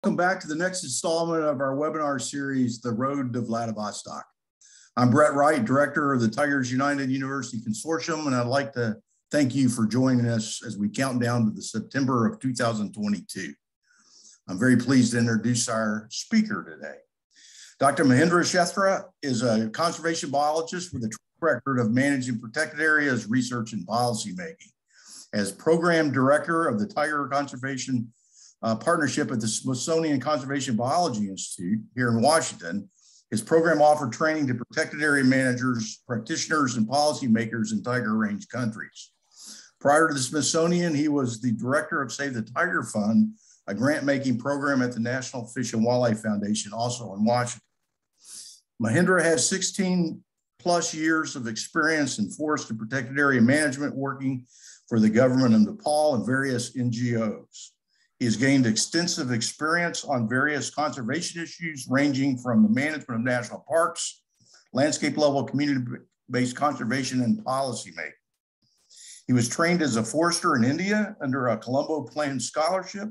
Welcome back to the next installment of our webinar series, The Road to Vladivostok. I'm Brett Wright, Director of the Tigers United University Consortium, and I'd like to thank you for joining us as we count down to the September of 2022. I'm very pleased to introduce our speaker today. Dr. Mahendra Shrestha is a conservation biologist with a track record of managing protected areas, research, and policy making. As Program Director of the Tiger Conservation Partnership at the Smithsonian Conservation Biology Institute here in Washington, his program offered training to protected area managers, practitioners, and policymakers in tiger range countries. Prior to the Smithsonian, he was the director of Save the Tiger Fund, a grant-making program at the National Fish and Wildlife Foundation, also in Washington. Mahendra has 16 plus years of experience in forest and protected area management, working for the government of Nepal and various NGOs. He has gained extensive experience on various conservation issues, ranging from the management of national parks, landscape level community-based conservation, and policy making. He was trained as a forester in India under a Colombo Plan scholarship.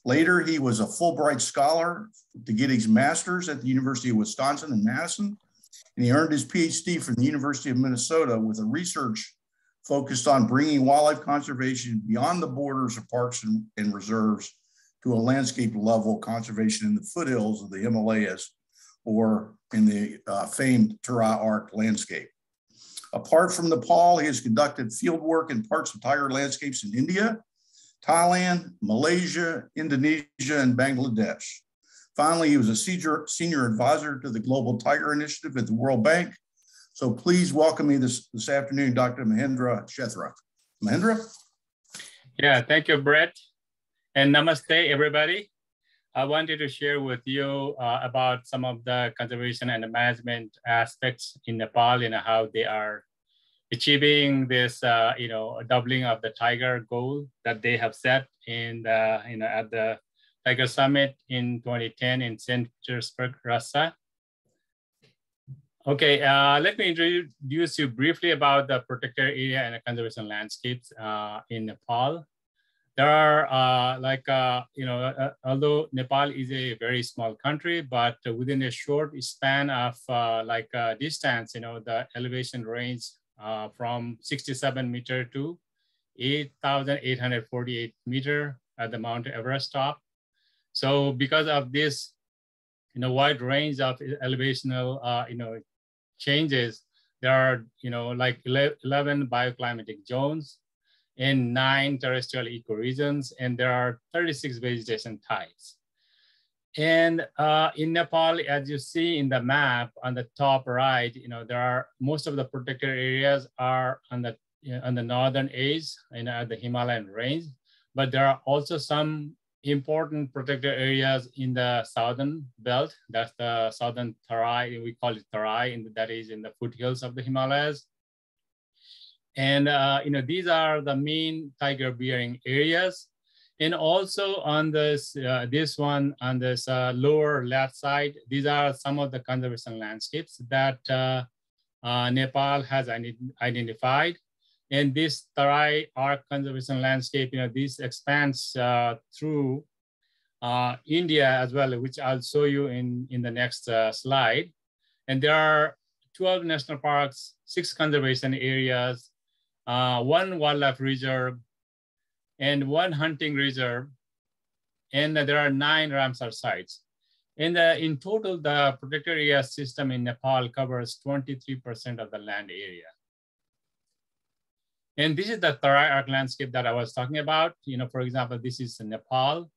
Later, he was a Fulbright scholar to get his master's at the University of Wisconsin in Madison, and he earned his PhD from the University of Minnesota with a research focused on bringing wildlife conservation beyond the borders of parks and reserves to a landscape level conservation in the foothills of the Himalayas or in the famed Tarai Arc landscape. Apart from Nepal, he has conducted field work in parts of tiger landscapes in India, Thailand, Malaysia, Indonesia, and Bangladesh. Finally, he was a senior advisor to the Global Tiger Initiative at the World Bank. So please welcome me this afternoon, Dr. Mahendra Shrestha. Mahendra? Yeah, thank you, Brett. And namaste, everybody. I wanted to share with you about some of the conservation and the management aspects in Nepal and how they are achieving this, doubling of the tiger goal that they have set in the, at the Tiger Summit in 2010 in St. Petersburg, Russia. Okay, let me introduce you briefly about the protected area and the conservation landscapes in Nepal. There are although Nepal is a very small country, but within a short span of distance, the elevation range from 67 meter to 8,848 meter at the Mount Everest top. So because of this, wide range of elevational, changes, there are, 11 bioclimatic zones and 9 terrestrial ecoregions, and there are 36 vegetation types. And in Nepal, as you see in the map on the top right, there are most of the protected areas are on the northern edge, at the Himalayan range, but there are also some important protected areas in the southern belt. That's the southern Tarai, we call it Tarai, and that is in the foothills of the Himalayas. And these are the main tiger bearing areas. And also on this lower left side, these are some of the conservation landscapes that Nepal has identified. And this Tarai Arc conservation landscape, this expands through India as well, which I'll show you in the next slide. And there are 12 national parks, 6 conservation areas, 1 wildlife reserve, and 1 hunting reserve. And there are 9 Ramsar sites. And in total, the protected area system in Nepal covers 23% of the land area. And this is the Tarai Arc landscape that I was talking about. For example, this is Nepal.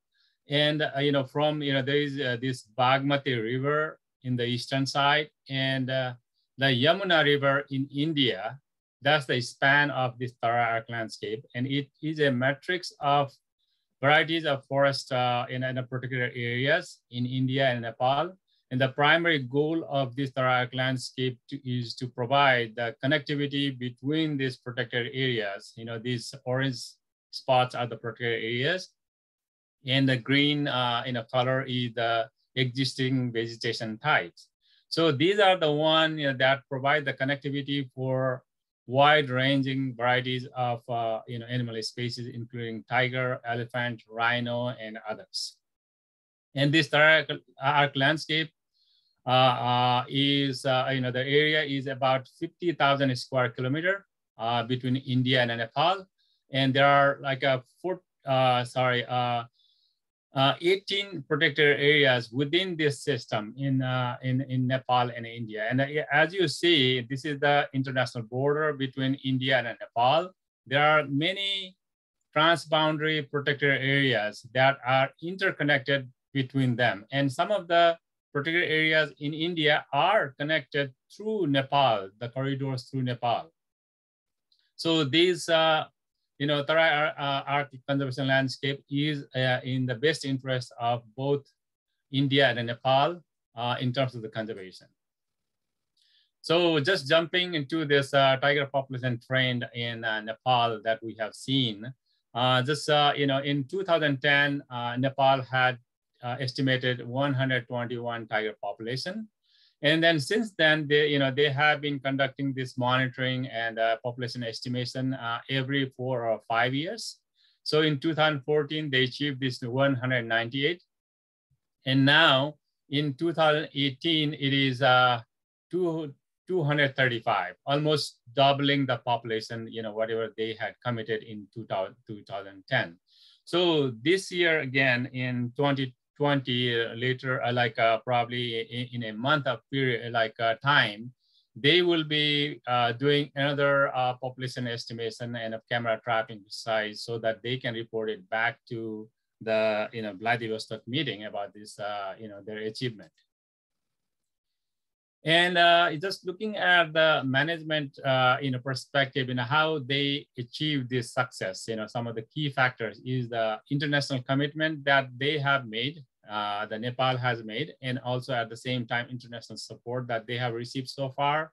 And, there is this Bagmati River in the eastern side, and the Yamuna River in India. That's the span of this Tarai Arc landscape. And it is a matrix of varieties of forest in particular areas in India and Nepal. And the primary goal of this Tarai Arc landscape is to provide the connectivity between these protected areas. These orange spots are the protected areas, and the green color is the existing vegetation types. So these are the ones that provide the connectivity for wide-ranging varieties of animal species, including tiger, elephant, rhino, and others. And this arc landscape is, the area is about 50,000 square kilometer between India and Nepal. And there are like 18 protected areas within this system in Nepal and India. And as you see, this is the international border between India and Nepal. There are many transboundary protected areas that are interconnected between them. And some of the protected areas in India are connected through Nepal, the corridors through Nepal. So these, Tarai Arctic conservation landscape is in the best interest of both India and Nepal in terms of the conservation. So just jumping into this tiger population trend in Nepal that we have seen, in 2010, Nepal had estimated 121 tiger population. And then since then, they have been conducting this monitoring and population estimation every 4 or 5 years. So in 2014, they achieved this 198. And now in 2018, it is 235, almost doubling the population, whatever they had committed in 2010. So this year, again, in 2020, later, probably in a month of period, time, they will be doing another population estimation and a camera trapping size so that they can report it back to the Vladivostok meeting about this, their achievement. And just looking at the management perspective, how they achieve this success, some of the key factors is the international commitment that they have made, the Nepal has made, and also at the same time, international support that they have received so far,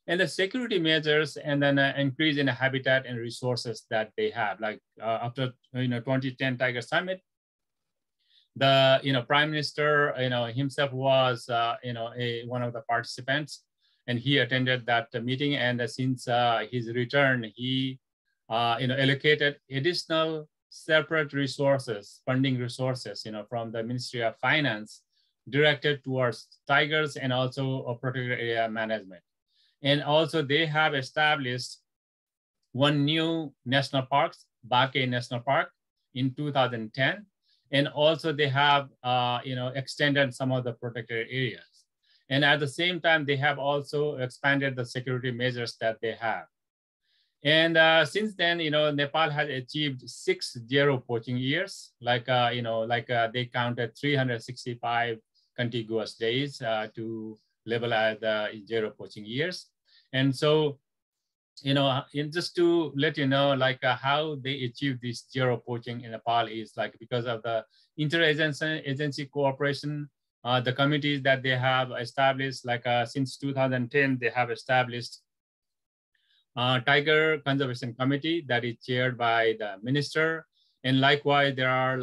and the security measures, and then increase in habitat and resources that they have. Like after 2010 Tiger Summit, the Prime Minister himself was one of the participants, and he attended that meeting. And since his return, he allocated additional separate resources, funding resources, from the Ministry of Finance, directed towards tigers and also protected area management. And also they have established one new national park, Bake National Park, in 2010. And also they have, extended some of the protected areas. And at the same time, they have also expanded the security measures that they have. And since then, Nepal has achieved 6 zero poaching years. They counted 365 contiguous days to level at the zero poaching years. And so, just to let you know, how they achieve this zero poaching in Nepal is because of the interagency cooperation, the committees that they have established, since 2010, they have established Tiger Conservation Committee that is chaired by the minister. And likewise, there are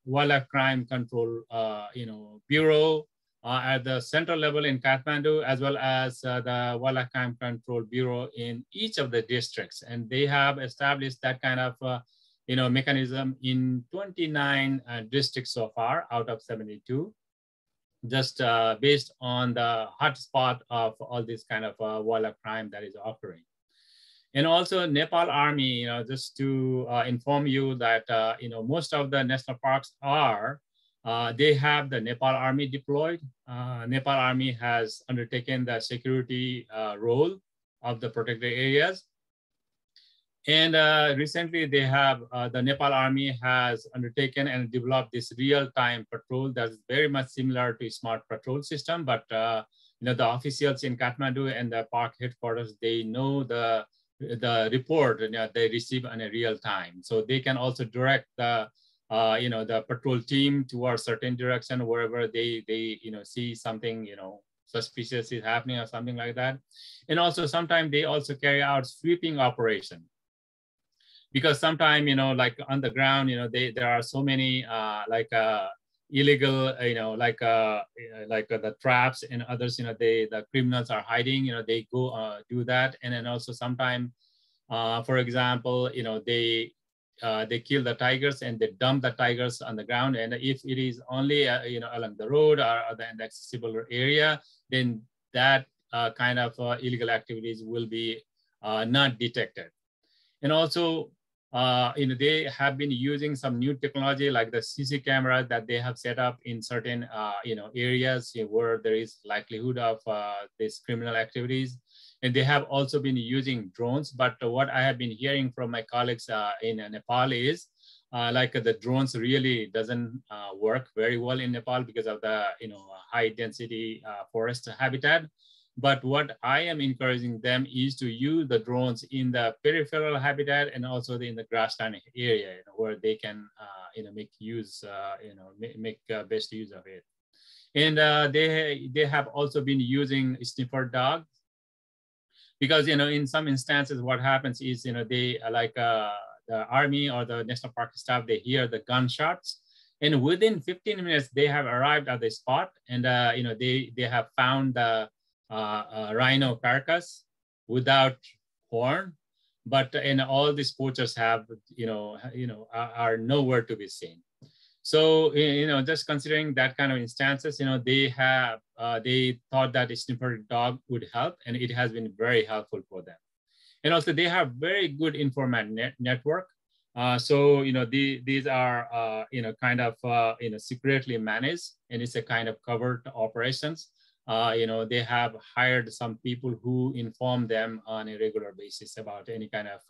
Wildlife Crime Control, Bureau, at the central level in Kathmandu, as well as the Wildlife Crime Control Bureau in each of the districts. And they have established that kind of mechanism in 29 districts so far out of 72, just based on the hotspot of all this kind of wildlife crime that is occurring. And also Nepal Army, just to inform you that, most of the national parks are they have the Nepal Army deployed. Nepal Army has undertaken the security role of the protected areas. And recently they have, the Nepal Army has undertaken and developed this real-time patrol that is very much similar to a smart patrol system, but the officials in Kathmandu and the park headquarters, they know the report they receive in a real time. So they can also direct the the patrol team towards certain direction wherever they see something suspicious is happening or something like that. And also sometimes they also carry out sweeping operation, because sometimes on the ground there are so many illegal the traps and others the criminals are hiding, they go do that. And then also sometimes for example they they kill the tigers and they dump the tigers on the ground. And if it is only along the road or the accessible area, then that kind of illegal activities will be not detected. And also, they have been using some new technology like the CC camera that they have set up in certain areas where there is likelihood of these criminal activities. And they have also been using drones. But what I have been hearing from my colleagues in Nepal is like the drones really doesn't work very well in Nepal because of the high density forest habitat. But what I am encouraging them is to use the drones in the peripheral habitat and also in the grassland area, where they can, make use, make best use of it. And they have also been using sniffer dogs because, in some instances, what happens is, they like the army or the national park staff, they hear the gunshots. And within 15 minutes, they have arrived at the spot and, they have found the rhino carcass without horn, but all these poachers have are nowhere to be seen. So just considering that kind of instances, they thought that a sniffer dog would help, and it has been very helpful for them. And also they have very good informant network. So these are kind of secretly managed, and it's a kind of covert operations. They have hired some people who inform them on a regular basis about any kind of,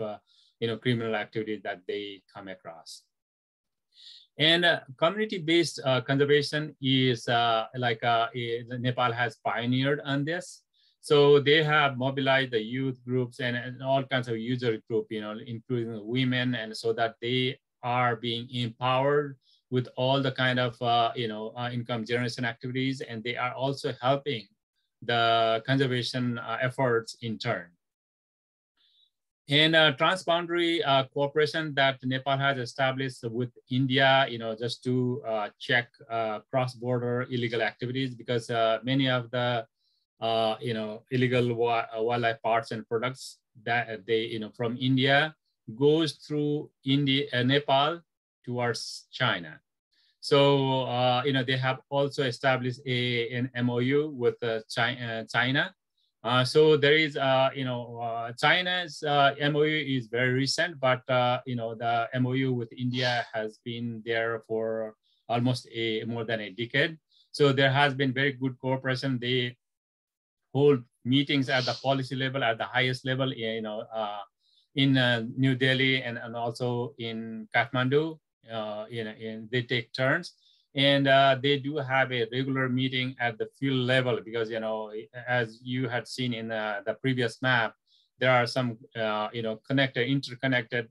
criminal activity that they come across. And community-based conservation is Nepal has pioneered on this. So they have mobilized the youth groups and all kinds of user group, including women, and so that they are being empowered with all the kind of income generation activities, and they are also helping the conservation efforts in turn. And transboundary cooperation that Nepal has established with India, just to check cross-border illegal activities, because many of the illegal wildlife parts and products that they from India goes through Nepal towards China. So, they have also established an MOU with China. So there is, China's MOU is very recent, but, the MOU with India has been there for almost more than a decade. So there has been very good cooperation. They hold meetings at the policy level, at the highest level, in New Delhi and also in Kathmandu. They take turns, and they do have a regular meeting at the field level because, as you had seen in the previous map, there are some, interconnected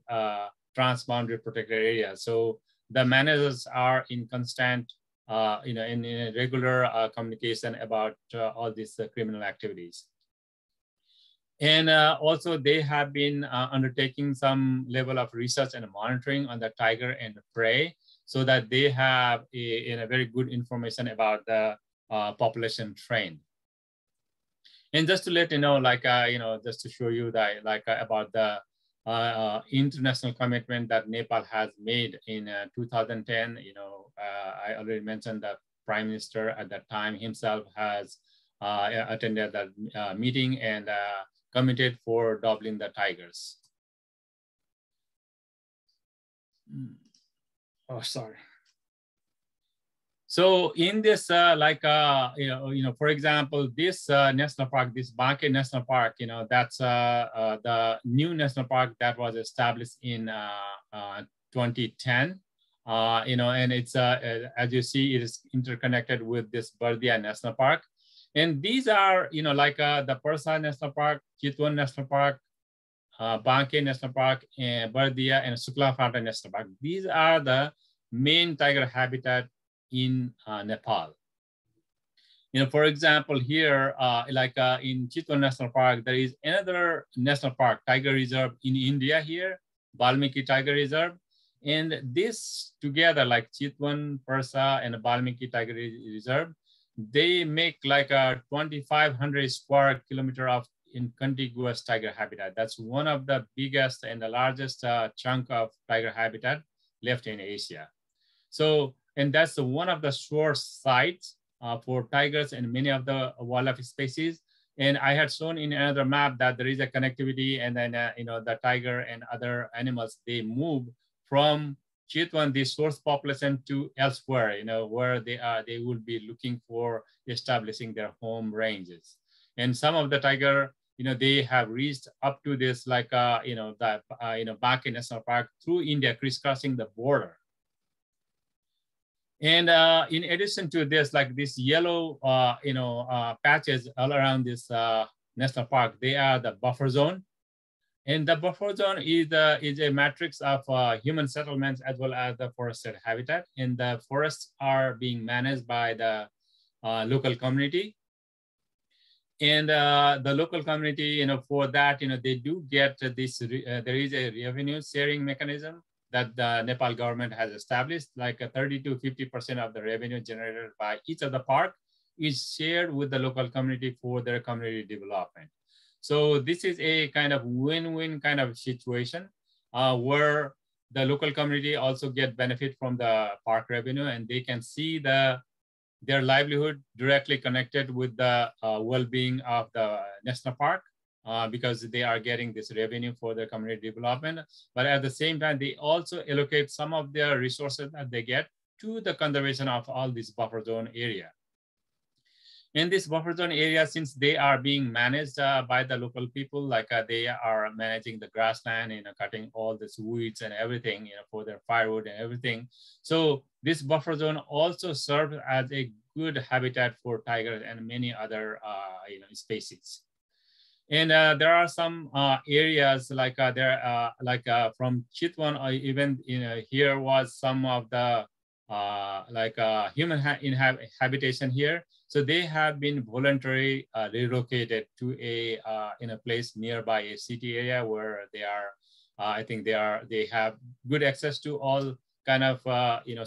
transboundary protected areas. So the managers are in constant, in a regular communication about all these criminal activities. And also they have been undertaking some level of research and monitoring on the tiger and the prey, so that they have a very good information about the population trend. And just to let you know, just to show you that, about the international commitment that Nepal has made in 2010, I already mentioned that Prime Minister at that time himself has attended that meeting and committed for doubling the tigers. Oh, sorry. So in this, for example, this national park, this Banke National Park, that's the new national park that was established in 2010. And it's, as you see, it is interconnected with this Bardia National Park. And these are, the Parsa National Park, Chitwan National Park, Banke National Park, and Bardia and Suklafata National Park. These are the main tiger habitat in Nepal. For example, here, in Chitwan National Park, there is another national park, tiger reserve in India here, Valmiki Tiger Reserve. And this together, like Chitwan, Parsa, and Valmiki Tiger Reserve, they make like a 2,500 square kilometer of in contiguous tiger habitat. That's one of the biggest and the largest chunk of tiger habitat left in Asia. So, and that's one of the source sites for tigers and many of the wildlife species. And I had shown in another map that there is a connectivity, and then the tiger and other animals, they move from Chitwan, the source population, to elsewhere, where they will be looking for establishing their home ranges. And some of the tiger, they have reached up to this, like Baki National Park through India, crisscrossing the border. And in addition to this, like this yellow, patches all around this national park, they are the buffer zone. And the buffer zone is a matrix of human settlements as well as the forested habitat. And the forests are being managed by the local community. And the local community, for that, they do get this, there is a revenue sharing mechanism that the Nepal government has established, like 30 to 50% of the revenue generated by each of the park is shared with the local community for their community development. So this is a kind of win-win kind of situation where the local community also get benefit from the park revenue, and they can see their livelihood directly connected with the well-being of the national park because they are getting this revenue for their community development. But at the same time, they also allocate some of their resources that they get to the conservation of all this buffer zone area. In this buffer zone area, since they are being managed by the local people, like they are managing the grassland, cutting all these weeds and everything, for their firewood and everything. So this buffer zone also serves as a good habitat for tigers and many other, species. And there are some areas like from Chitwan, or even here was some of the human habitation here. So they have been voluntarily relocated to a in a place nearby a city area where they are. I think they have good access to all kind of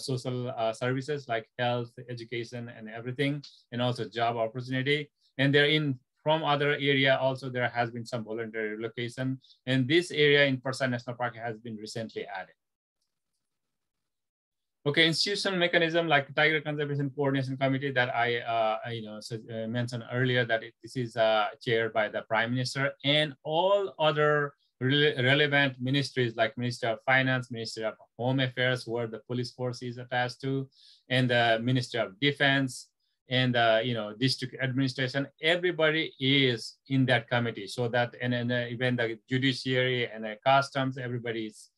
social services like health, education, and everything, and also job opportunity. And they're in from other area also. There has been some voluntary relocation, and this area in Parsa National Park has been recently added. Okay, institutional mechanism like Tiger Conservation Coordination Committee that I mentioned earlier, that this is chaired by the Prime Minister, and all other relevant ministries like Ministry of Finance, Ministry of Home Affairs, where the police force is attached to, and the Ministry of Defense, and district administration. Everybody is in that committee, so that and even the judiciary and the customs, everybody is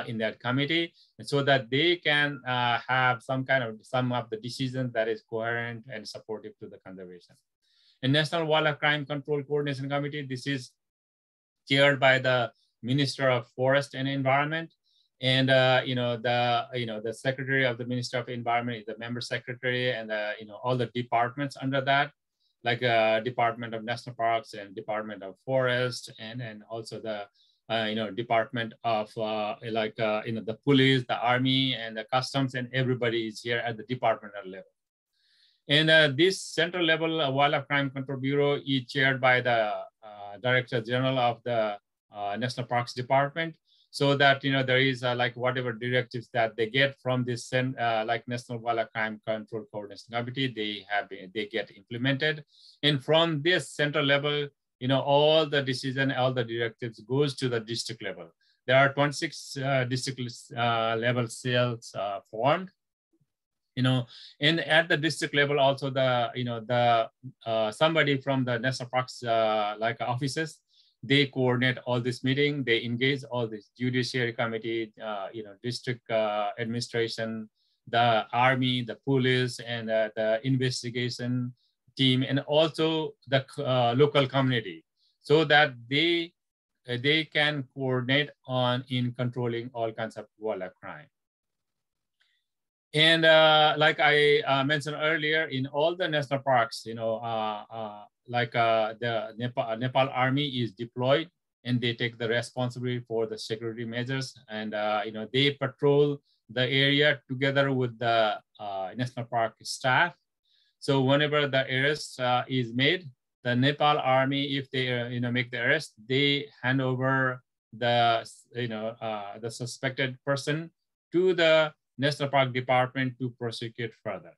in that committee, and so that they can have some of the decisions that is coherent and supportive to the conservation. And National Wildlife Crime Control Coordination Committee, this is chaired by the Minister of Forest and Environment, and the Secretary of the Minister of Environment is the member secretary, and all the departments under that, like Department of National Parks and Department of Forest, and also the Department of the police, the army, and the customs, and everybody is here at the departmental level. And this central level Wildlife Crime Control Bureau is chaired by the Director General of the National Parks Department, so that there is whatever directives that they get from this National Wildlife Crime Control Coordination Committee, they get implemented, and from this central level, all the decision, all the directives goes to the district level. There are 26 district level cells formed, and at the district level also somebody from the national parks offices, they coordinate all this meeting, they engage all this judiciary committee, district administration, the army, the police, and the investigation team, and also the local community, so that they can coordinate in controlling all kinds of wildlife crime. And like I mentioned earlier, in all the national parks, the Nepal Army is deployed, and they take the responsibility for the security measures, and they patrol the area together with the national park staff. So whenever the arrest is made, the Nepal army, if they make the arrest, they hand over the the suspected person to the National Park Department to prosecute further.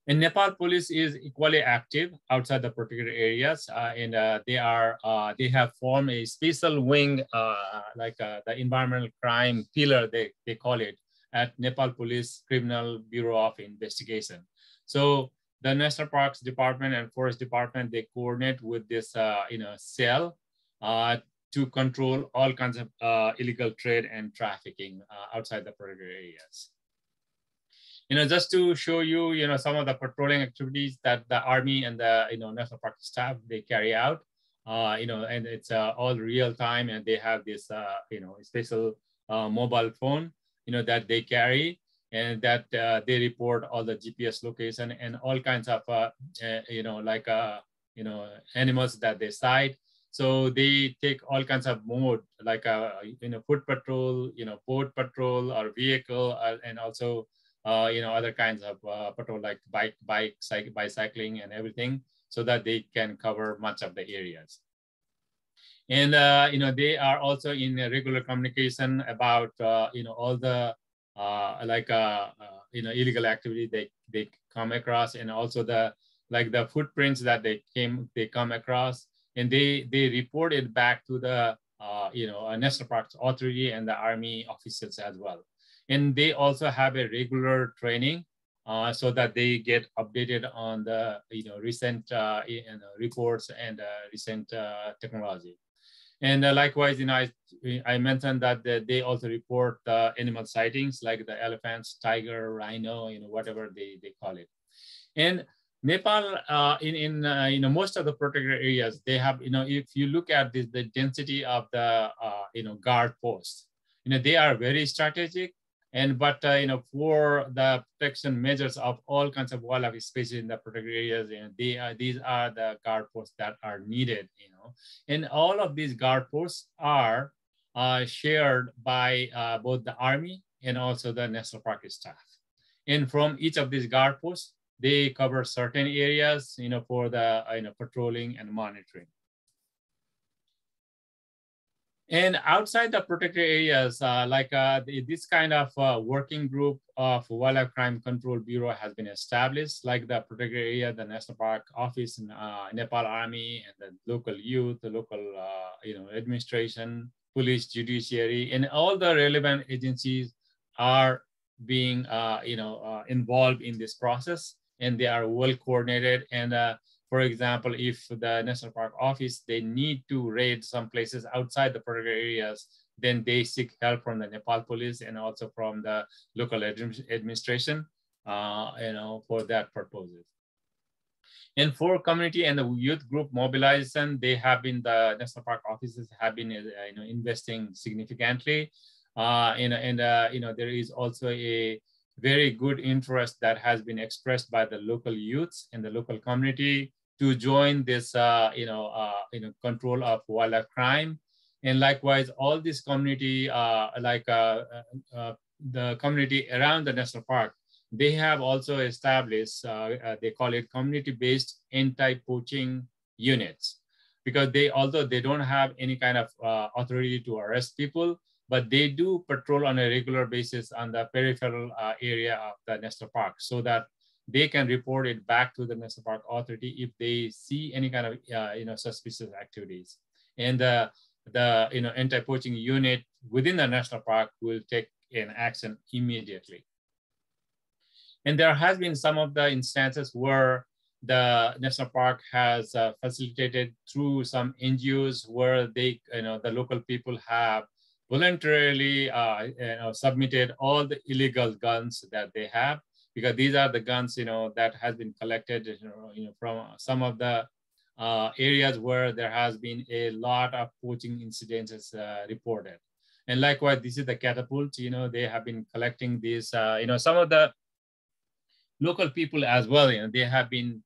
And Nepal police is equally active outside the protected areas, and they have formed a special wing, the environmental crime pillar, they call it, at Nepal Police Criminal Bureau of Investigation. So the National Parks Department and Forest Department, they coordinate with this cell to control all kinds of illegal trade and trafficking outside the protected areas. Just to show you, some of the patrolling activities that the Army and the, National Park staff, they carry out, and it's all real time, and they have this, special mobile phone, that they carry, and that they report all the GPS location and all kinds of, animals that they sight. So they take all kinds of mode, like, foot patrol, boat patrol or vehicle, and also, other kinds of patrol, like bicycling and everything, so that they can cover much of the areas. And, they are also in regular communication about, all the, illegal activity they come across, and also the footprints that they come across, and they report it back to the, National Parks Authority and the Army officials as well. And they also have a regular training so that they get updated on the recent reports and recent technology. And likewise, I mentioned that they also report animal sightings, like the elephants, tiger, rhino, whatever they call it. And Nepal, in most of the protected areas, they have, if you look at the density of the guard posts, they are very strategic. But for the protection measures of all kinds of wildlife species in the protected areas, these are the guard posts that are needed. And all of these guard posts are shared by both the Army and also the National Park staff. And from each of these guard posts, they cover certain areas, for the patrolling and monitoring. And outside the protected areas, this kind of working group of Wildlife Crime Control Bureau has been established, like the protected area, the National Park Office, and Nepal Army, and the local youth, the local administration, police, judiciary, and all the relevant agencies are being involved in this process, and they are well coordinated. And for example, if the National Park Office, they need to raid some places outside the protected areas, then they seek help from the Nepal police and also from the local administration, for that purposes. And for community and the youth group mobilization, the National Park offices have been, investing significantly. There is also a very good interest that has been expressed by the local youths and the local community to join this, control of wildlife crime. And likewise, all this community, the community around the national park, they have also established, they call it community-based anti-poaching units, because although they don't have any kind of authority to arrest people, but they do patrol on a regular basis on the peripheral area of the national park, so that they can report it back to the National Park Authority if they see any kind of suspicious activities. And the anti-poaching unit within the national park will take an action immediately. And there has been some of the instances where the national park has facilitated through some NGOs where they, the local people have voluntarily submitted all the illegal guns that they have, because these are the guns, that has been collected, from some of the areas where there has been a lot of poaching incidences reported. And likewise, this is the catapult, they have been collecting these, some of the local people as well, they have been,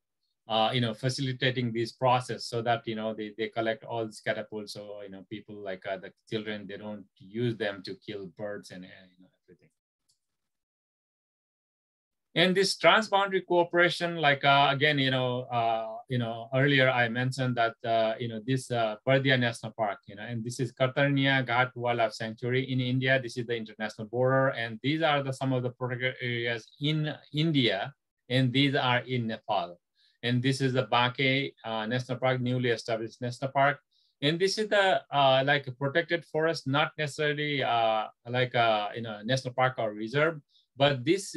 facilitating this process so that, they collect all these catapults. So, people like the children, they don't use them to kill birds and, everything. And this transboundary cooperation, like again, earlier I mentioned that this Bardia National Park, and this is Katarnia Ghat Wildlife Sanctuary in India. This is the international border, and these are some of the protected areas in India, and these are in Nepal. And this is the Banke National Park, newly established national park. And this is the like a protected forest, not necessarily like a national park or reserve, but this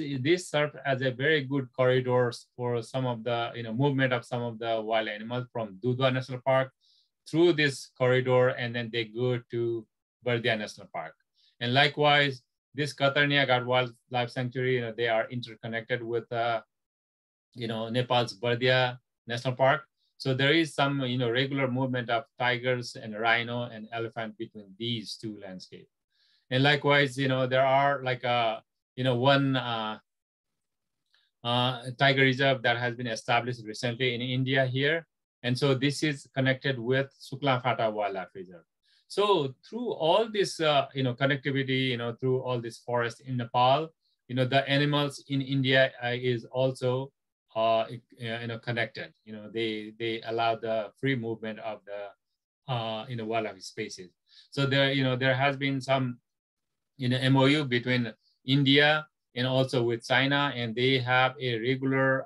serves as a very good corridors for some of the movement of some of the wild animals from Dudhwa National Park through this corridor, and then they go to Bardia National Park. And likewise, this Katarnia Ghat Wildlife Sanctuary, they are interconnected with Nepal's Bardia National Park. So there is some regular movement of tigers and rhino and elephant between these two landscapes. And likewise, there are like one tiger reserve that has been established recently in India here. And so this is connected with Suklaphata Wildlife Reserve. So through all this connectivity, through all this forest in Nepal, the animals in India is also connected. They allow the free movement of the wildlife species. So there has been some MOU between India and also with China, and they have a regular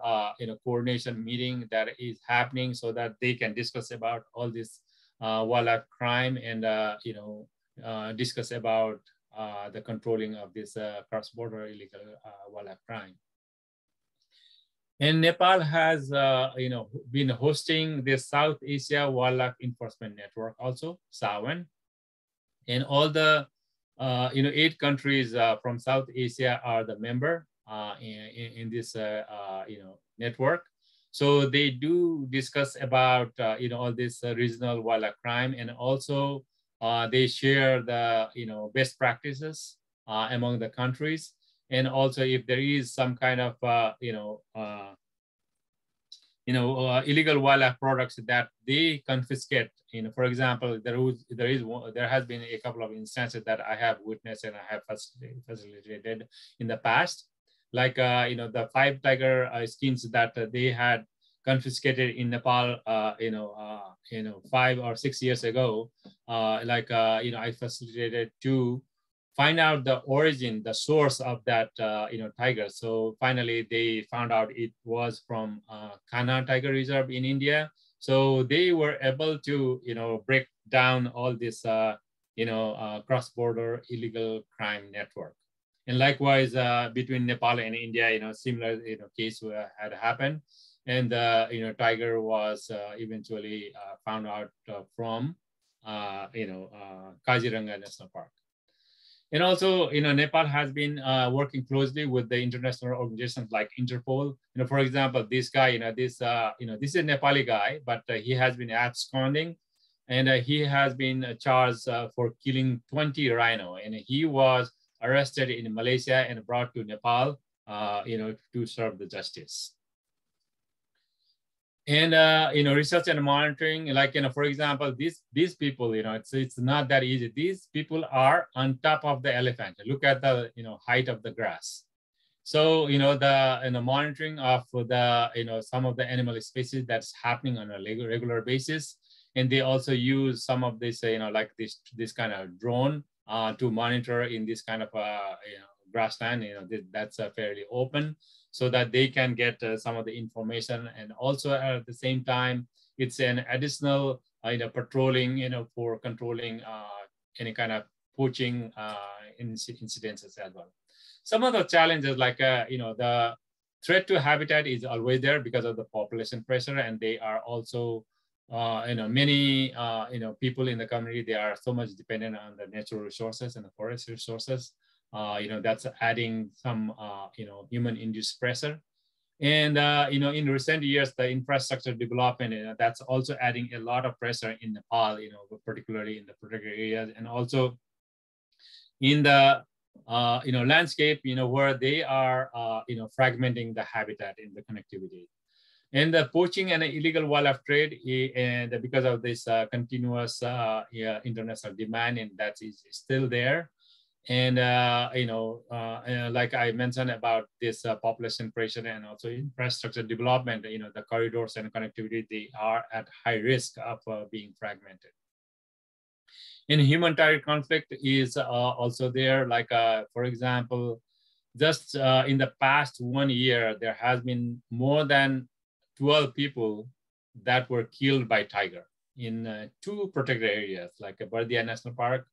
coordination meeting that is happening so that they can discuss about all this wildlife crime and discuss about the controlling of this cross-border illegal wildlife crime. And Nepal has been hosting the South Asia Wildlife Enforcement Network, also SAWEN, and all the 8 countries from South Asia are the member in this network. So they do discuss about all this regional wildlife crime, and also they share the best practices among the countries. And also, if there is some kind of illegal wildlife products that they confiscate, for example, there has been a couple of instances that I have witnessed and I have facilitated in the past, like the 5 tiger skins that they had confiscated in Nepal, 5 or 6 years ago. I facilitated to find out the origin, the source of that tiger. So finally, they found out it was from Kanha Tiger Reserve in India. So they were able to break down all this cross-border illegal crime network. And likewise, between Nepal and India, similar case had happened, and tiger was eventually found out from Kaziranga National Park. And also, Nepal has been working closely with the international organizations like Interpol. For example, this guy, this is a Nepali guy, but he has been absconding, and he has been charged for killing 20 rhino, and he was arrested in Malaysia and brought to Nepal, to serve the justice. And research and monitoring, like for example, these people, it's not that easy. These people are on top of the elephant. Look at the height of the grass. So the monitoring of the some of the animal species that's happening on a regular basis, and they also use some of this like this kind of drone to monitor in this kind of grassland. That's fairly open, so that they can get some of the information. And also at the same time, it's an additional patrolling for controlling any kind of poaching incidences as well. Some of the challenges, like the threat to habitat is always there because of the population pressure, and they are also many people in the community, they are so much dependent on the natural resources and the forest resources. That's adding some, human-induced pressure. And, in recent years, the infrastructure development, that's also adding a lot of pressure in Nepal, particularly in the protected areas, and also in the, landscape, where they are, fragmenting the habitat in the connectivity. And the poaching and illegal wildlife trade, and because of this continuous international demand, and that is still there. And, like I mentioned about this population pressure and also infrastructure development, the corridors and connectivity, they are at high risk of being fragmented. In human-tiger conflict is also there, like, for example, just in the past 1 year, there has been more than 12 people that were killed by tiger in 2 protected areas, like Bardia National Park,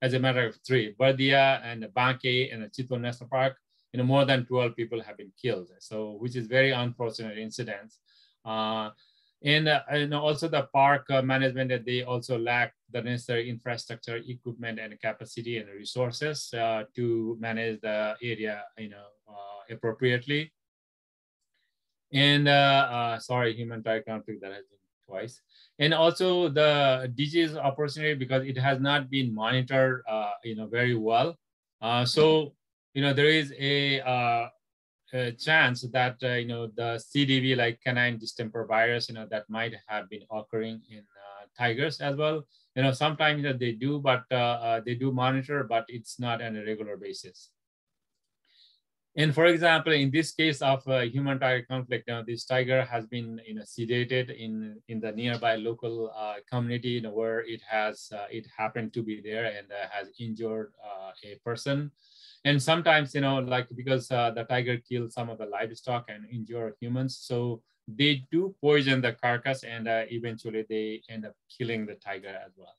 as a matter of 3, Bardia and Banke and Chitwan National Park, more than 12 people have been killed. So, which is very unfortunate incidents. And also the park management, they also lack the necessary infrastructure, equipment, and capacity and resources to manage the area, appropriately. And sorry, human-tiger conflict, that has been twice. And also the disease opportunity, because it has not been monitored, very well. So, there is a chance that, the CDV, like canine distemper virus, that might have been occurring in tigers as well. Sometimes they do, but they do monitor, but it's not on a regular basis. And for example, in this case of human-tiger conflict, this tiger has been sedated in the nearby local community, where it happened to be there and has injured a person. And sometimes, like because the tiger kills some of the livestock and injure humans, so they do poison the carcass, and eventually they end up killing the tiger as well.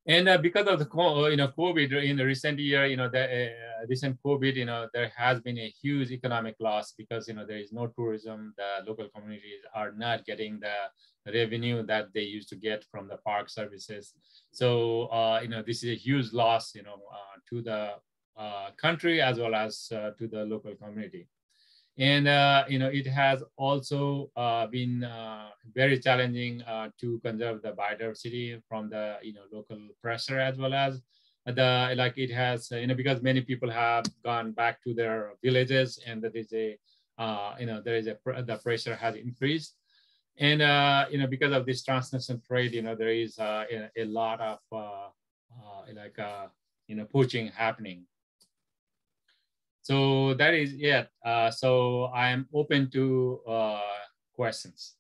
And because of the COVID in the recent year, the recent COVID, there has been a huge economic loss, because there is no tourism. The local communities are not getting the revenue that they used to get from the park services. So this is a huge loss, to the country as well as to the local community. And it has also been very challenging to conserve the biodiversity from the local pressure, as well as it has because many people have gone back to their villages, and there is the pressure has increased. And because of this transnational trade, there is a lot of poaching happening. So that is it. So I am open to questions.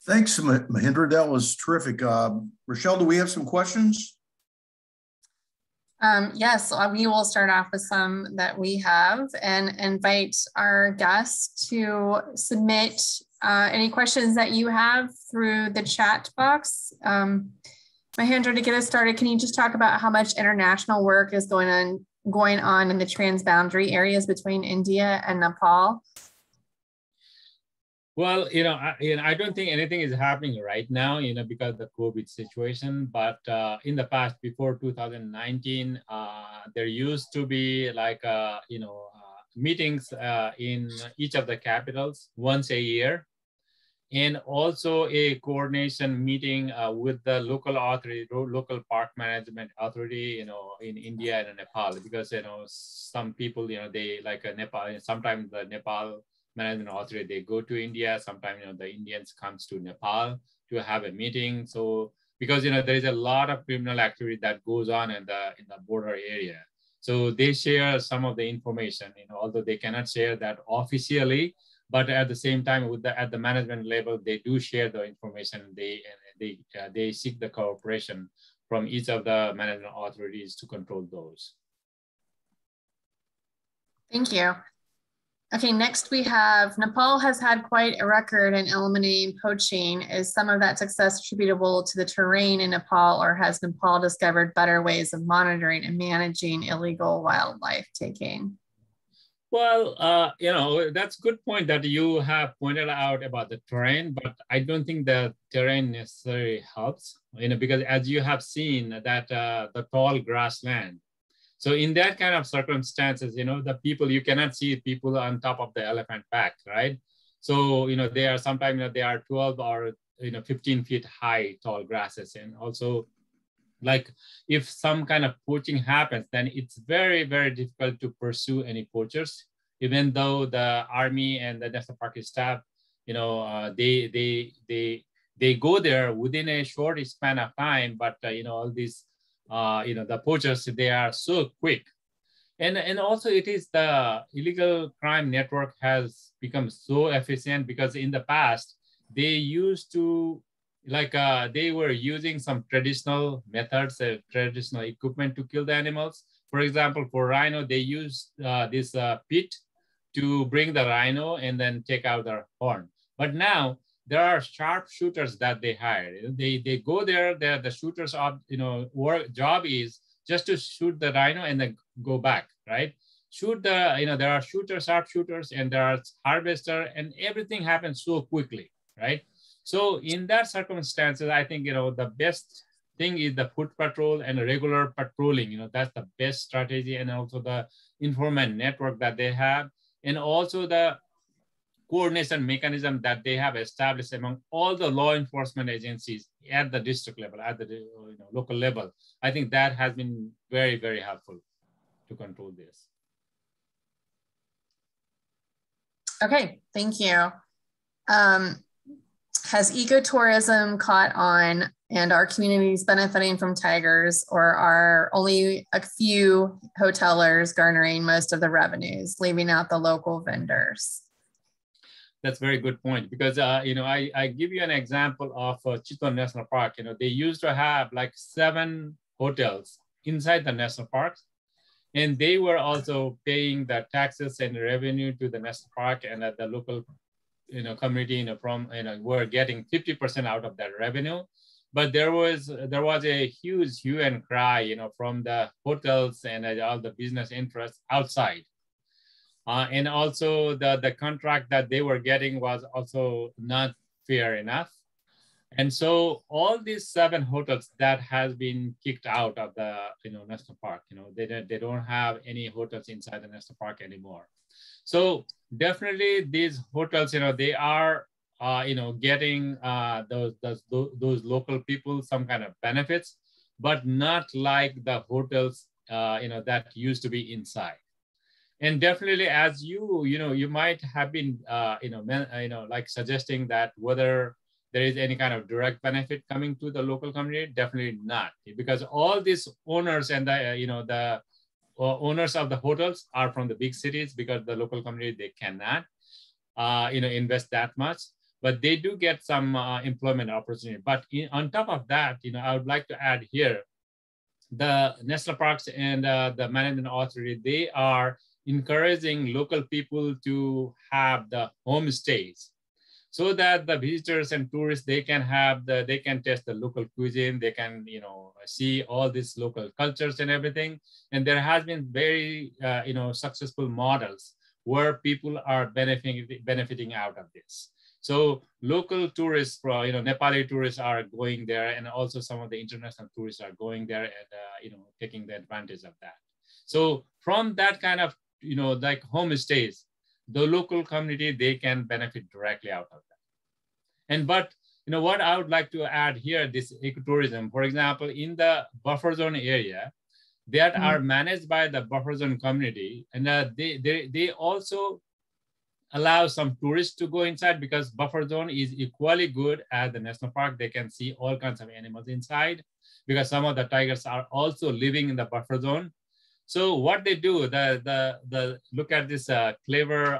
Thanks, Mahendra. That was terrific. Rochelle, do we have some questions? Yes, we will start off with some that we have and invite our guests to submit any questions that you have through the chat box. Mahendra, to get us started, can you just talk about how much international work is going on in the transboundary areas between India and Nepal? Well, I don't think anything is happening right now, because of the COVID situation. But in the past, before 2019, there used to be like, meetings in each of the capitals once a year, and also a coordination meeting with the local authority, local park management authority, in India and Nepal, because some people, they like Nepal. Sometimes the Nepal management authority, they go to India. Sometimes the Indians comes to Nepal to have a meeting. So because there is a lot of criminal activity that goes on in the border area, so they share some of the information. Although they cannot share that officially, but at the same time, at the management level, they do share the information. They seek the cooperation from each of the management authorities to control those. Thank you. Okay, next we have Nepal has had quite a record in eliminating poaching. Is some of that success attributable to the terrain in Nepal, or has Nepal discovered better ways of monitoring and managing illegal wildlife taking? Well, that's a good point that you have pointed out about the terrain, but I don't think the terrain necessarily helps, because as you have seen that the tall grassland. So in that kind of circumstances, the people, you cannot see people on top of the elephant back, right? So, they are sometimes, they are 12 or, 15 feet high tall grasses. And also, like if some kind of poaching happens, then it's very, very difficult to pursue any poachers, even though the army and the national park staff, they they go there within a short span of time, but all these, the poachers, they are so quick. And also it is the illegal crime network has become so efficient, because in the past, they used to, they were using some traditional methods, traditional equipment to kill the animals. For example, for rhino, they use this pit to bring the rhino and then take out their horn. But now there are sharpshooters that they hire. They go there. The shooters' job is just to shoot the rhino and then go back, right? Shoot there are shooters, sharpshooters, and there are harvester, and everything happens so quickly, right? So in that circumstances, I think, the best thing is the foot patrol and regular patrolling. That's the best strategy, and also the informant network that they have, and also the coordination mechanism that they have established among all the law enforcement agencies at the district level, at the local level. I think that has been very, very helpful to control this. Okay, thank you. Has ecotourism caught on, and are communities benefiting from tigers, or are only a few hotelers garnering most of the revenues, leaving out the local vendors? That's a very good point, because I give you an example of Chiton National Park. They used to have like 7 hotels inside the national parks, and they were also paying the taxes and revenue to the national park, and at the local community were getting 50% out of that revenue. But there was a huge hue and cry from the hotels and all the business interests outside. And also the contract that they were getting was also not fair enough. And so all these 7 hotels that has been kicked out of the national park, they don't have any hotels inside the national park anymore. So definitely these hotels, they are getting those local people some kind of benefits, but not like the hotels that used to be inside. And definitely, as you might have been, like suggesting that whether there is any kind of direct benefit coming to the local community, definitely not, because all these owners and the owners of the hotels are from the big cities, because the local community, they cannot, invest that much, but they do get some employment opportunity. But on top of that, I would like to add here, the national parks and the management authority, they are encouraging local people to have the homestays, so that the visitors and tourists, they can test the local cuisine, they can see all these local cultures and everything. And there has been very successful models where people are benefiting out of this. So local tourists, Nepali tourists are going there, and also some of the international tourists are going there and taking the advantage of that. So from that kind of like homestays, the local community, they can benefit directly out of that. But what I would like to add here, this ecotourism, for example, in the buffer zone area that are managed by the buffer zone community, and they also allow some tourists to go inside, because buffer zone is equally good as the national park. They can see all kinds of animals inside, because some of the tigers are also living in the buffer zone. So what they do, look at this clever,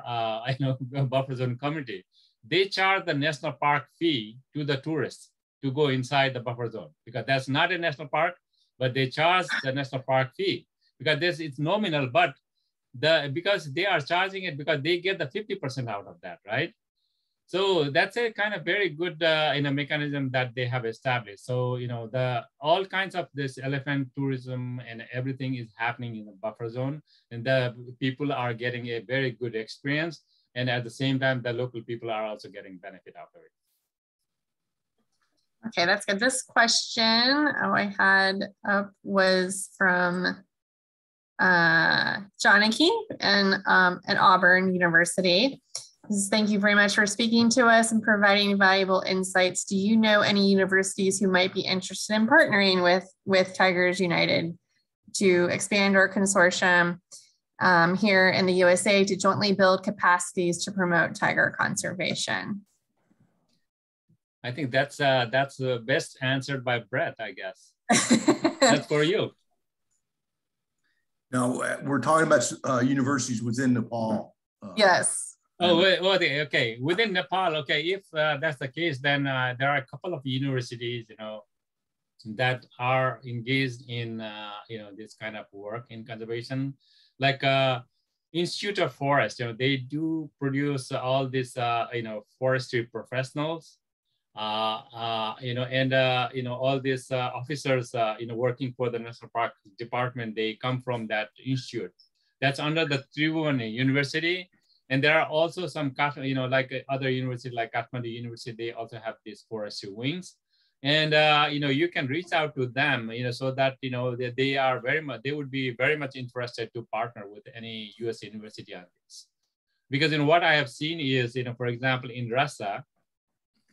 buffer zone community. They charge the national park fee to the tourists to go inside the buffer zone, because that's not a national park, but they charge the national park fee, because it's nominal, but because they are charging it, because they get the 50% out of that, right? So that's a kind of very good mechanism that they have established. So all kinds of this elephant tourism and everything is happening in the buffer zone, and the people are getting a very good experience, and at the same time, the local people are also getting benefit out of it. Okay, that's good. This question I had up was from Janaki at Auburn University. Thank you very much for speaking to us and providing valuable insights. Do you know any universities who might be interested in partnering with Tigers United to expand our consortium here in the USA to jointly build capacities to promote tiger conservation? I think that's the best answered by Brett, I guess. That's for you. Now, we're talking about universities within Nepal. Yes. Oh, okay. Within Nepal, okay. If that's the case, then there are a couple of universities, that are engaged in, this kind of work in conservation, like Institute of Forest. They do produce all these, forestry professionals. All these officers, working for the National Park Department, they come from that institute. That's under the Tribhuvan University. And there are also some, like other universities, like Kathmandu University, they also have these forestry wings. And, you can reach out to them, so that, they are they would be very much interested to partner with any US university on this. Because, what I have seen is, for example, in Russia,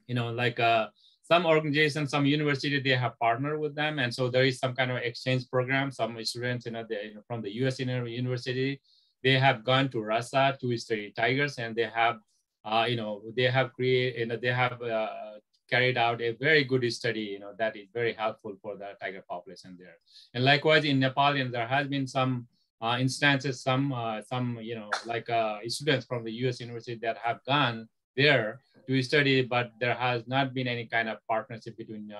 like some organizations, some university, they have partnered with them. And so there is some kind of exchange program. Some students, from the US university, they have gone to Russia to study tigers, and they have, they have created, they have carried out a very good study, that is very helpful for the tiger population there. And likewise in Nepal, there has been some instances, some like students from the US university that have gone there to study, but there has not been any kind of partnership between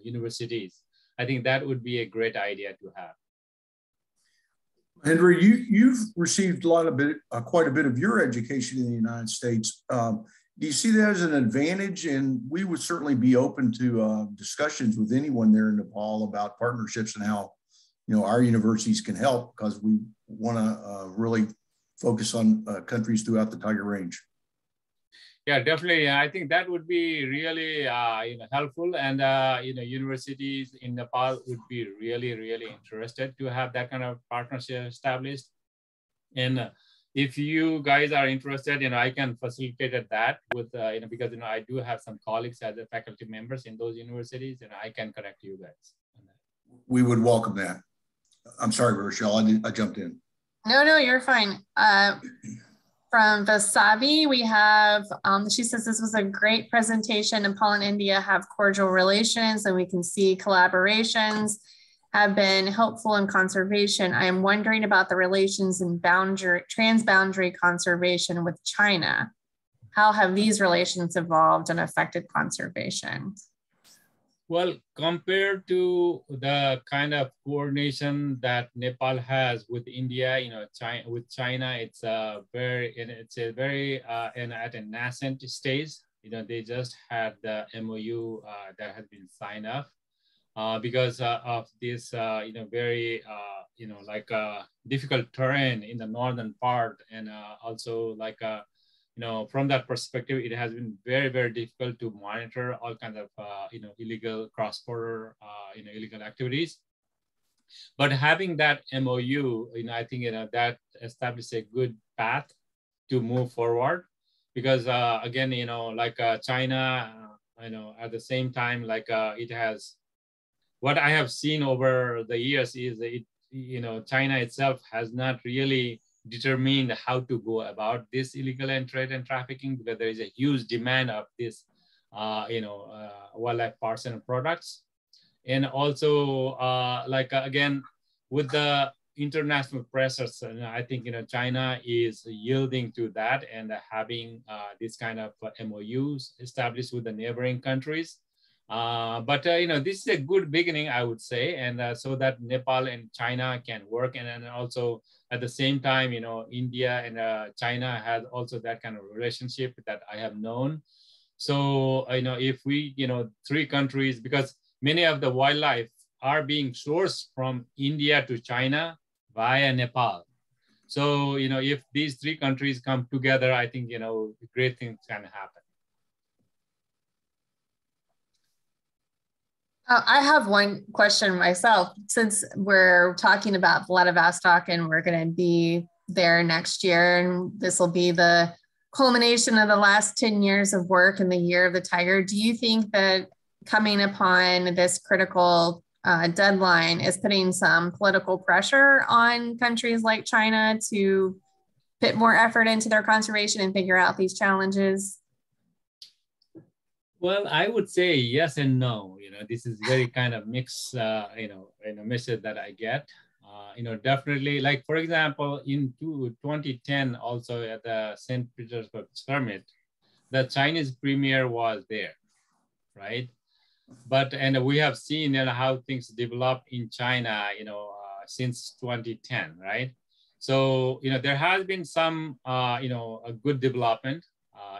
universities. I think that would be a great idea to have. Mahendra, you've received quite a bit of your education in the United States. Do you see that as an advantage? And we would certainly be open to discussions with anyone there in Nepal about partnerships and how, our universities can help, because we want to really focus on countries throughout the Tiger Range. Yeah, definitely. I think that would be really helpful, and universities in Nepal would be really, really interested to have that kind of partnership established. And if you guys are interested, I can facilitate that with because I do have some colleagues as the faculty members in those universities, and I can connect you guys. We would welcome that. I'm sorry, Rochelle, I jumped in. No, you're fine. From Vasavi, we have, she says this was a great presentation. Nepal and India have cordial relations, and we can see collaborations have been helpful in conservation. I am wondering about the relations in transboundary conservation with China. How have these relations evolved and affected conservation? Well, compared to the kind of coordination that Nepal has with India, with China, it's a very at a nascent stage. They just had the MOU that has been signed off because of this, very, difficult terrain in the northern part, and also like from that perspective, it has been very, very difficult to monitor all kinds of, illegal cross-border, illegal activities. But having that MOU, I think, that established a good path to move forward, because again, like China, at the same time, like it has, what I have seen over the years is China itself has not really determined how to go about this illegal trade and trafficking, because there is a huge demand of this, wildlife parts and products. And also, again, with the international pressures, I think, China is yielding to that and having this kind of MOUs established with the neighboring countries. But this is a good beginning, I would say, and so that Nepal and China can work, and then also at the same time, India and China has also that kind of relationship that I have known. So if we, three countries, because many of the wildlife are being sourced from India to China via Nepal. So if these three countries come together, I think great things can happen. I have one question myself, since we're talking about Vladivostok and we're going to be there next year, and this will be the culmination of the last 10 years of work in the Year of the Tiger. Do you think that coming upon this critical deadline is putting some political pressure on countries like China to put more effort into their conservation and figure out these challenges? Well, I would say yes and no. This is very kind of mixed, message that I get. Definitely, like for example, in 2010, also at the St. Petersburg summit, the Chinese premier was there, right? And we have seen how things develop in China, since 2010, right? So, there has been some, a good development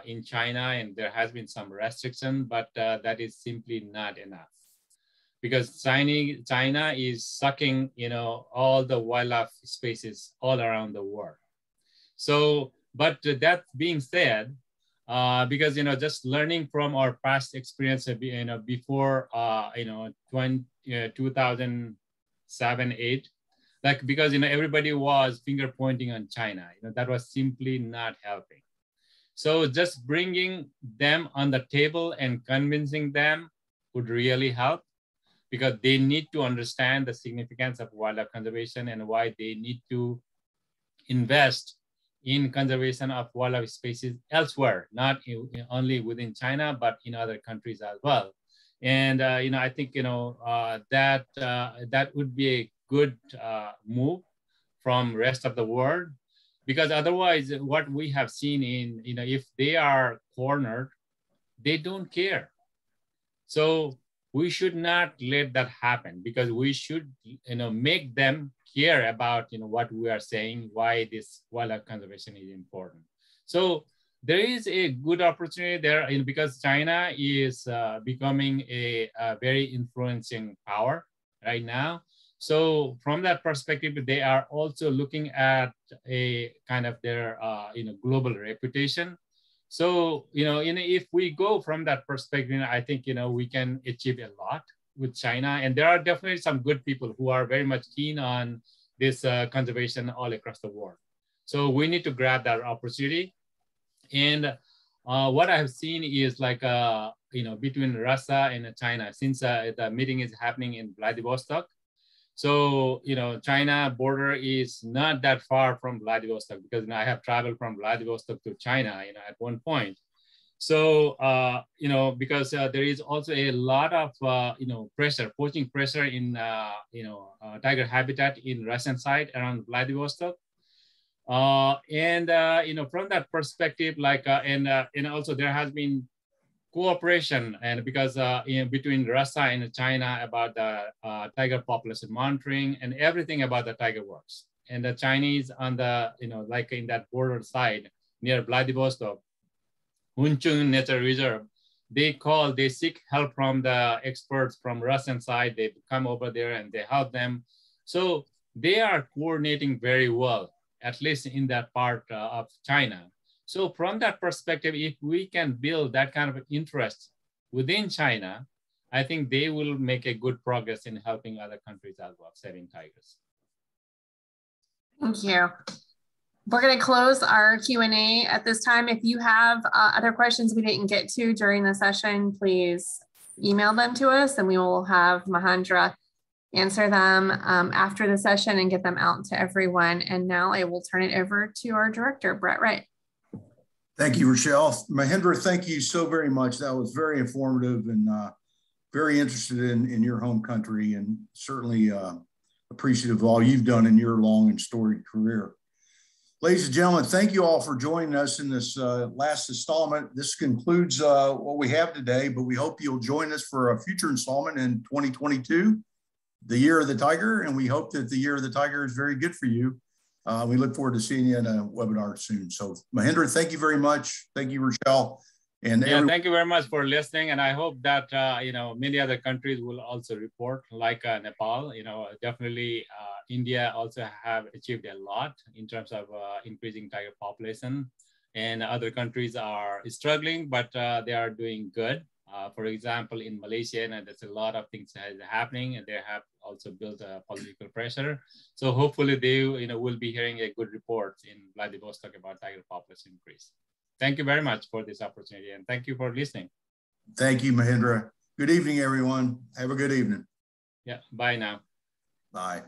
in China, and there has been some restriction, but that is simply not enough, because China is sucking, all the wildlife spaces all around the world. So, but that being said, because just learning from our past experience, before 2007-8, like, because everybody was finger pointing on China, that was simply not helping. So just bringing them on the table and convincing them would really help, because they need to understand the significance of wildlife conservation and why they need to invest in conservation of wildlife species elsewhere, not only within China, but in other countries as well. And I think that would be a good move from rest of the world, because otherwise, what we have seen in if they are cornered, they don't care. So we should not let that happen, because we should make them care about what we are saying, why this wildlife conservation is important. So there is a good opportunity there, because China is becoming a very influencing power right now. So from that perspective, they are also looking at a kind of their global reputation. So if we go from that perspective, I think we can achieve a lot with China, and there are definitely some good people who are very much keen on this conservation all across the world. So we need to grab that opportunity. And what I have seen is like between Russia and China, since the meeting is happening in Vladivostok. So, China border is not that far from Vladivostok, because I have traveled from Vladivostok to China, at one point. So, because there is also a lot of, pressure, poaching pressure in, tiger habitat in Russian side around Vladivostok. From that perspective, like, and also there has been cooperation, and because between Russia and China about the tiger population monitoring and everything about the tiger works. And the Chinese on the, like in that border side near Vladivostok, Hunchun Nature Reserve, they seek help from the experts from Russian side. They come over there and they help them. So they are coordinating very well, at least in that part of China. So from that perspective, if we can build that kind of interest within China, I think they will make a good progress in helping other countries as well, saving tigers. Thank you. We're going to close our Q&A at this time. If you have other questions we didn't get to during the session, please email them to us, and we will have Mahendra answer them after the session and get them out to everyone. And now I will turn it over to our director, Brett Wright. Thank you, Rochelle. Mahendra, thank you so very much. That was very informative and very interested in your home country, and certainly appreciative of all you've done in your long and storied career. Ladies and gentlemen, thank you all for joining us in this last installment. This concludes what we have today, but we hope you'll join us for a future installment in 2022, the Year of the Tiger, and we hope that the Year of the Tiger is very good for you. We look forward to seeing you in a webinar soon. So Mahendra, thank you very much. Thank you, Rochelle. And thank you very much for listening. And I hope that, many other countries will also report, like Nepal, definitely India also have achieved a lot in terms of increasing tiger population, and other countries are struggling, but they are doing good. For example, in Malaysia, there's a lot of things that is happening, and they have also built a political pressure. So hopefully they will be hearing a good report in Vladivostok about tiger population increase. Thank you very much for this opportunity, and thank you for listening. Thank you, Mahendra. Good evening, everyone. Have a good evening. Yeah, bye now. Bye.